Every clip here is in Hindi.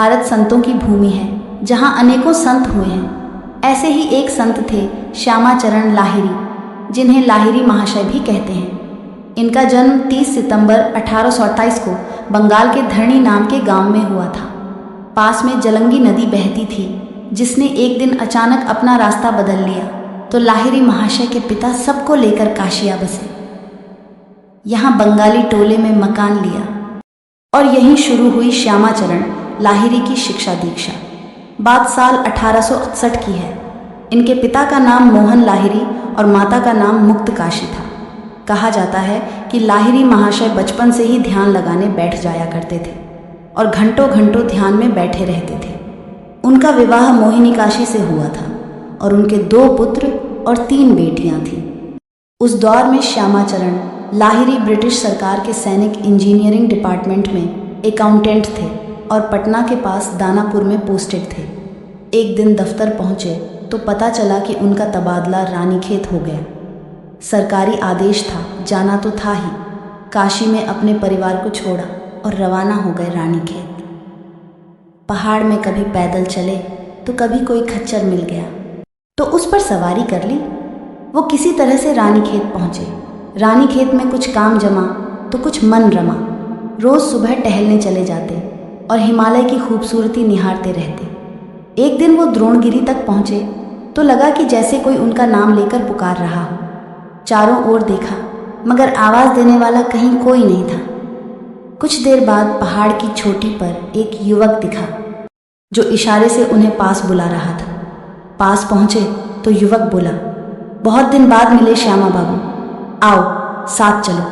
भारत संतों की भूमि है जहाँ अनेकों संत हुए हैं। ऐसे ही एक संत थे श्यामाचरण लाहिरी, जिन्हें लाहिरी महाशय भी कहते हैं। इनका जन्म 30 सितंबर 1828 को बंगाल के धरणी नाम के गांव में हुआ था। पास में जलंगी नदी बहती थी, जिसने एक दिन अचानक अपना रास्ता बदल लिया तो लाहिरी महाशय के पिता सबको लेकर काशी आ बसे। यहाँ बंगाली टोले में मकान लिया और यहीं शुरू हुई श्यामाचरण लाहिरी की शिक्षा दीक्षा। बात साल 1868 की है। इनके पिता का नाम मोहन लाहिरी और माता का नाम मुक्तकाशी था। कहा जाता है कि लाहिरी महाशय बचपन से ही ध्यान लगाने बैठ जाया करते थे और घंटों घंटों ध्यान में बैठे रहते थे। उनका विवाह मोहिनीकाशी से हुआ था और उनके 2 पुत्र और 3 बेटियां थीं। उस दौर में श्यामाचरण लाहिरी ब्रिटिश सरकार के सैनिक इंजीनियरिंग डिपार्टमेंट में अकाउंटेंट थे और पटना के पास दानापुर में पोस्टेड थे। एक दिन दफ्तर पहुंचे तो पता चला कि उनका तबादला रानीखेत हो गया। सरकारी आदेश था, जाना तो था ही। काशी में अपने परिवार को छोड़ा और रवाना हो गए रानीखेत। पहाड़ में कभी पैदल चले तो कभी कोई खच्चर मिल गया तो उस पर सवारी कर ली। वो किसी तरह से रानीखेत पहुंचे। रानीखेत में कुछ काम जमा तो कुछ मन रमा। रोज सुबह टहलने चले जाते और हिमालय की खूबसूरती निहारते रहते। एक दिन वो द्रोणगिरी तक पहुंचे तो लगा कि जैसे कोई उनका नाम लेकर पुकार रहा हो। चारों ओर देखा मगर आवाज़ देने वाला कहीं कोई नहीं था। कुछ देर बाद पहाड़ की चोटी पर एक युवक दिखा जो इशारे से उन्हें पास बुला रहा था। पास पहुंचे तो युवक बोला, बहुत दिन बाद मिले श्यामा बाबू, आओ साथ चलो।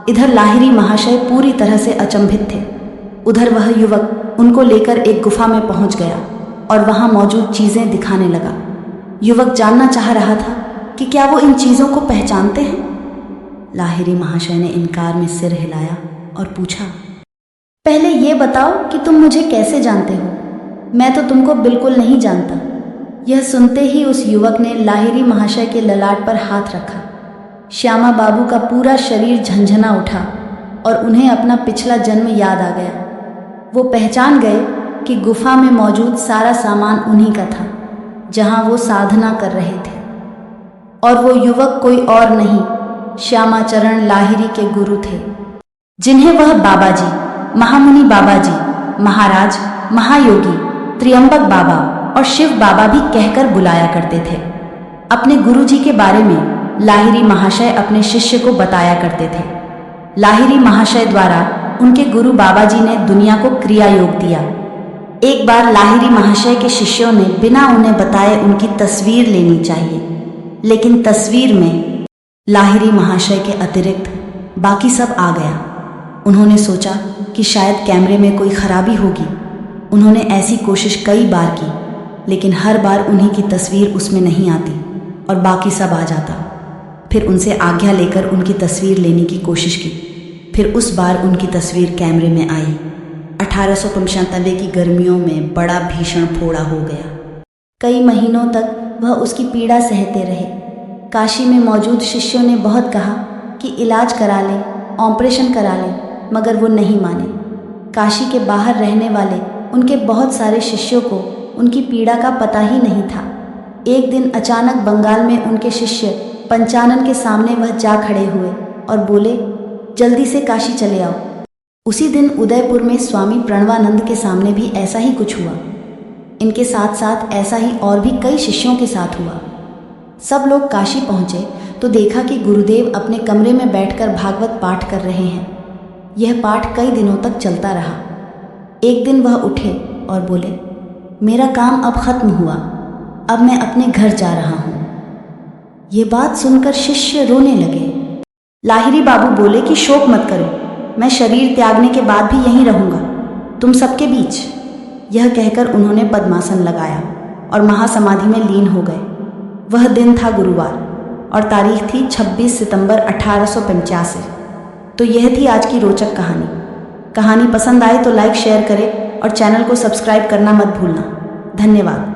इधर लाहिरी महाशय पूरी तरह से अचंभित थे। उधर वह युवक उनको लेकर एक गुफा में पहुंच गया और वहां मौजूद चीज़ें दिखाने लगा। युवक जानना चाह रहा था कि क्या वो इन चीज़ों को पहचानते हैं। लाहिरी महाशय ने इनकार में सिर हिलाया और पूछा, पहले ये बताओ कि तुम मुझे कैसे जानते हो? मैं तो तुमको बिल्कुल नहीं जानता। यह सुनते ही उस युवक ने लाहिरी महाशय के ललाट पर हाथ रखा। श्यामा बाबू का पूरा शरीर झंझना उठा और उन्हें अपना पिछला जन्म याद आ गया। वो पहचान गए कि गुफा में मौजूद सारा सामान उन्हीं का था, जहां वो साधना कर रहे थे। और वो युवक कोई और नहीं, श्यामाचरण लाहिरी के गुरु थे, जिन्हें वह बाबा जी, महामुनि बाबा जी, महाराज, महायोगी, त्रियंबक बाबा और शिव बाबा भी कहकर बुलाया करते थे। अपने गुरु जी के बारे में लाहिरी महाशय अपने शिष्य को बताया करते थे। लाहिरी महाशय द्वारा उनके गुरु बाबा जी ने दुनिया को क्रिया योग दिया। एक बार लाहिरी महाशय के शिष्यों ने बिना उन्हें बताए उनकी तस्वीर लेनी चाहिए, लेकिन तस्वीर में लाहिरी महाशय के अतिरिक्त बाकी सब आ गया। उन्होंने सोचा कि शायद कैमरे में कोई खराबी होगी। उन्होंने ऐसी कोशिश कई बार की, लेकिन हर बार उन्हीं की तस्वीर उसमें नहीं आती और बाकी सब आ जाता। फिर उनसे आज्ञा लेकर उनकी तस्वीर लेने की कोशिश की। फिर उस बार उनकी तस्वीर कैमरे में आई। 1895 की गर्मियों में बड़ा भीषण फोड़ा हो गया। कई महीनों तक वह उसकी पीड़ा सहते रहे। काशी में मौजूद शिष्यों ने बहुत कहा कि इलाज करा लें, ऑपरेशन करा लें, मगर वो नहीं माने। काशी के बाहर रहने वाले उनके बहुत सारे शिष्यों को उनकी पीड़ा का पता ही नहीं था। एक दिन अचानक बंगाल में उनके शिष्य पंचानन के सामने वह जा खड़े हुए और बोले, जल्दी से काशी चले आओ। उसी दिन उदयपुर में स्वामी प्रणवानंद के सामने भी ऐसा ही कुछ हुआ। इनके साथ साथ ऐसा ही और भी कई शिष्यों के साथ हुआ। सब लोग काशी पहुँचे तो देखा कि गुरुदेव अपने कमरे में बैठकर भागवत पाठ कर रहे हैं। यह पाठ कई दिनों तक चलता रहा। एक दिन वह उठे और बोले, मेरा काम अब खत्म हुआ, अब मैं अपने घर जा रहा हूँ। ये बात सुनकर शिष्य रोने लगे। लाहिरी बाबू बोले कि शोक मत करो, मैं शरीर त्यागने के बाद भी यहीं रहूँगा, तुम सबके बीच। यह कहकर उन्होंने पद्मासन लगाया और महासमाधि में लीन हो गए। वह दिन था गुरुवार और तारीख थी 26 सितंबर 1885। तो यह थी आज की रोचक कहानी। कहानी पसंद आए तो लाइक शेयर करें और चैनल को सब्सक्राइब करना मत भूलना। धन्यवाद।